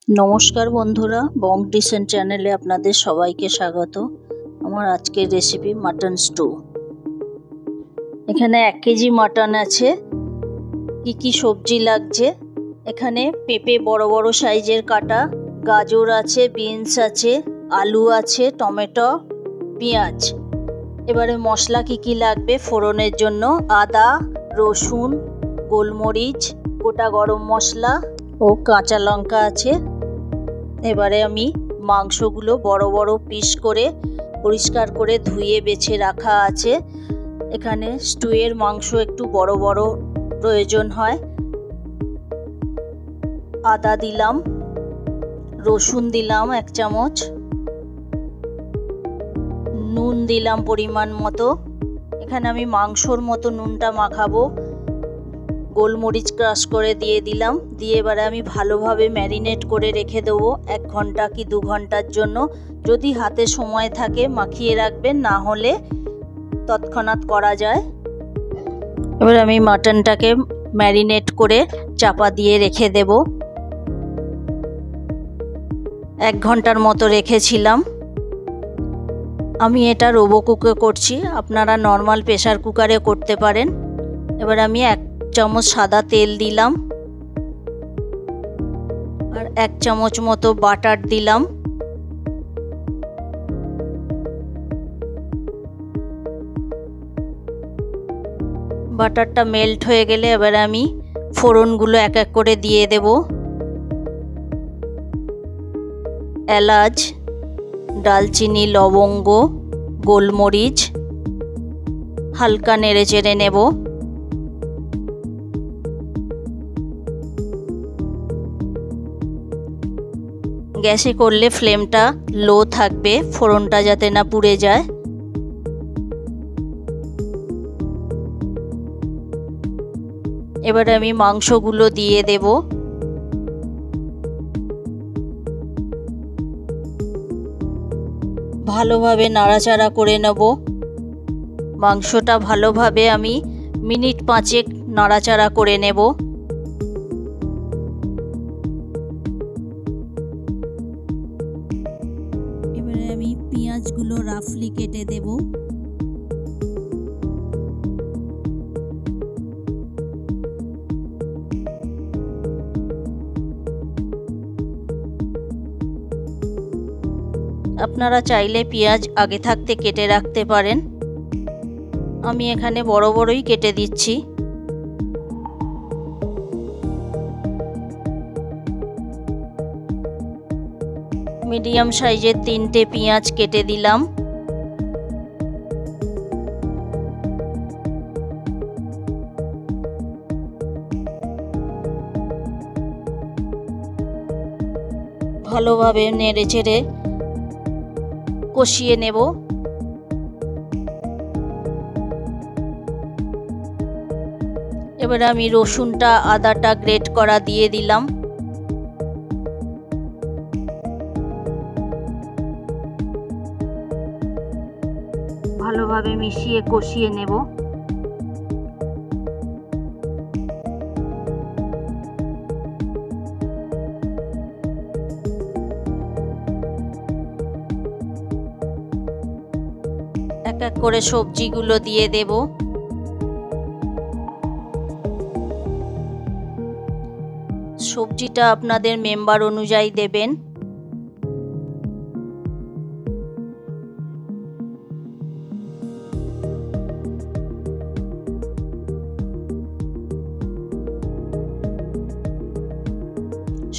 নমস্কার বন্ধুরা, বং ডিসেন চ্যানেলে আপনাদের সবাইকে স্বাগত। আমার আজকের রেসিপি মাটন স্টু। এখানে 1 কেজি মাটন আছে। কি সবজি লাগছে? এখানে পেঁপে বড় বড় সাইজের কাটা, গাজর আছে, বিনস আছে, আলু আছে, টমেটো, পেঁয়াজ। এবারে মশলা কি লাগবে ফোড়নের জন্য: আদা, রসুন, গোলমরিচ, গোটা গরম মশলা ও কাঁচা লঙ্কা আছে। এবারে আমি মাংসগুলো বড় বড় পিস করে পরিষ্কার করে ধুয়ে বেছে রাখা আছে। এখানে স্টুয়ের মাংস একটু বড় বড় প্রয়োজন হয়। আদা দিলাম, রসুন দিলাম 1 চামচ, নুন দিলাম পরিমাণ মতো। এখানে আমি মাংসর মতো নুনটা মাখাবো। গোলমরিচ ক্রাশ করে দিয়ে দিলাম। দিয়ে এবারে আমি ভালোভাবে ম্যারিনেট করে রেখে দেবো 1 ঘন্টা কি 2 ঘন্টার জন্য। যদি হাতে সময় থাকে মাখিয়ে রাখবেন, না হলে তৎক্ষণাৎ করা যায়। এবার আমি মাটনটাকে ম্যারিনেট করে চাপা দিয়ে রেখে দেব। 1 ঘন্টার মতো রেখেছিলাম। আমি এটা রোবো কুকে করছি, আপনারা নর্মাল প্রেসার কুকারে করতে পারেন। এবার আমি 1 চামচ সাদা তেল দিলাম আর 1 চামচ মতো বাটার দিলাম। বাটারটা মেল্ট হয়ে গেলে এবার আমি ফোড়নগুলো এক এক করে দিয়ে দেব। এলাচ, দালচিনি, লবঙ্গ, গোলমরিচ হালকা নেড়ে চেড়ে নেব। গ্যাসে করলে ফ্লেমটা লো থাকবে, ফোড়নটা যাতে না পুড়ে যায়। এবারে আমি মাংসগুলো দিয়ে দেব। ভালোভাবে নাড়াচাড়া করে নেব। মাংসটা ভালোভাবে আমি মিনিট 5 নাড়াচাড়া করে নেব। এবারে আমি পেঁয়াজগুলো রাফলি কেটে দেব। আপনারা চাইলে পেঁয়াজ আগে থাকতে কেটে রাখতে পারেন। আমি এখানে বড় বড়ই কেটে দিচ্ছি। মিডিয়াম সাইজের 3টে পেঁয়াজ কেটে দিলাম। ভালোভাবে নেড়ে চেড়ে কষিয়ে নেব। এবারে আমি রসুনটা, আদাটা গ্রেট করা দিয়ে দিলাম। ভালোভাবে মিশিয়ে কষিয়ে নেব। এক এক করে সবজিগুলো দিয়ে দেব। সবজিটা আপনাদের মেম্বার অনুযায়ী দেবেন।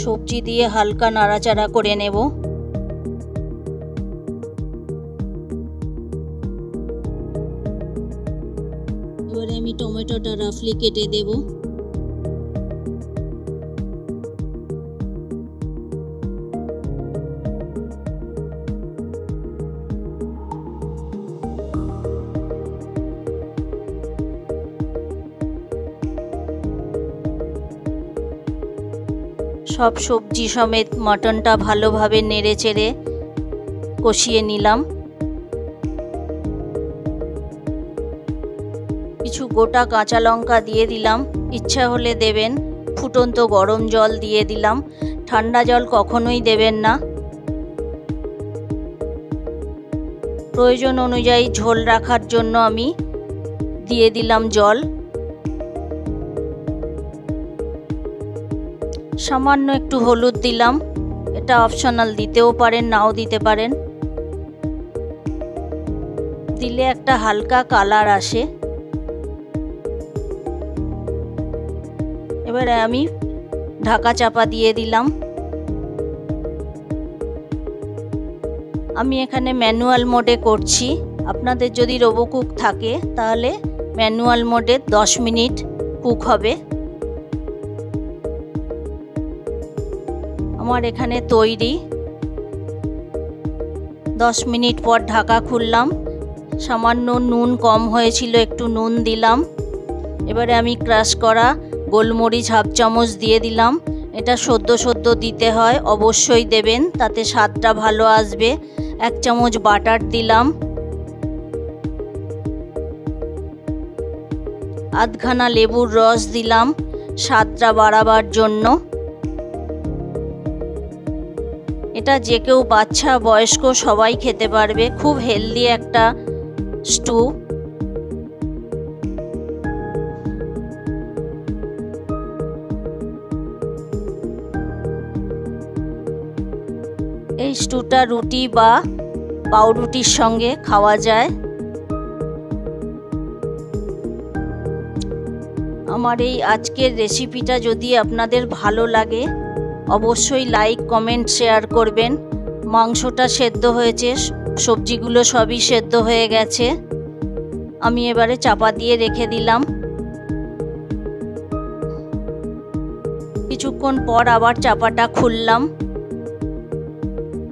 সবজি দিয়ে হালকা নাড়াচাড়া করে নেব। এবারে আমি টমেটোটা রাফলি কেটে দেব। সব সবজি সমেত মাটনটা ভালোভাবে নেড়ে চেড়ে কষিয়ে নিলাম। কিছু গোটা কাঁচা লঙ্কা দিয়ে দিলাম, ইচ্ছা হলে দেবেন। ফুটন্ত গরম জল দিয়ে দিলাম। ঠান্ডা জল কখনোই দেবেন না। প্রয়োজন অনুযায়ী ঝোল রাখার জন্য আমি দিয়ে দিলাম জল। সামান্য একটু হলুদ দিলাম, এটা অপশনাল, দিতেও পারেন নাও দিতে পারেন। দিলে একটা হালকা কালার আসে। এবারে আমি ঢাকা চাপা দিয়ে দিলাম। আমি এখানে ম্যানুয়াল মোডে করছি, আপনাদের যদি রোবো কুক থাকে তাহলে ম্যানুয়াল মোডে 10 মিনিট কুক হবে। আমার এখানে তৈরি। 10 মিনিট পর ঢাকা খুললাম। সামান্য নুন কম হয়েছিল, একটু নুন দিলাম। এবারে আমি ক্রাশ করা গোলমরিচ হাফ চামচ দিয়ে দিলাম। এটা সদ্য দিতে হয়, অবশ্যই দেবেন, তাতে স্বাদটা ভালো আসবে। 1 চামচ বাটার দিলাম। আধখানা লেবুর রস দিলাম স্বাদটা বাড়াবার জন্য। এটা যে কেউ বাচ্চা বয়স্ক সবাই খেতে পারবে, খুব হেলদি একটা স্টু। এই স্টুটা রুটি বা পাউরুটির সঙ্গে খাওয়া যায়। আমার এই আজকের রেসিপিটা যদি আপনাদের ভালো লাগে অবশ্যই লাইক কমেন্ট শেয়ার করবেন। মাংসটা সেদ্ধ হয়েছে, সবজিগুলো সবই সেদ্ধ হয়ে গেছে। আমি এবারে চাপা দিয়ে রেখে দিলাম। কিছুক্ষণ পর আবার চাপাটা খুললাম।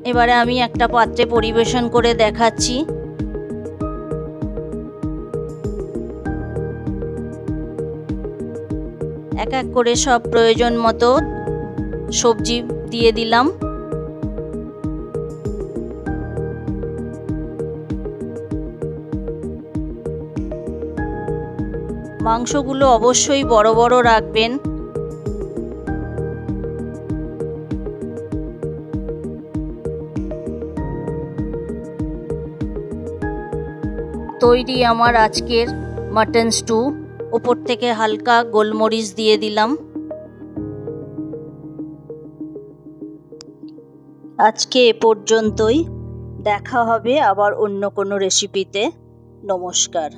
এবারে আমি একটা পাত্রে পরিবেশন করে দেখাচ্ছি। এক এক করে সব প্রয়োজন মতো সবজি দিয়ে দিলাম। মাংসগুলো অবশ্যই বড় বড় রাখবেন। তৈরি আমার আজকের মাটন স্টু। ওপর থেকে হালকা গোলমরিচ দিয়ে দিলাম। আজকে এ পর্যন্তই, দেখা হবে আবার অন্য কোনো রেসিপিতে। নমস্কার।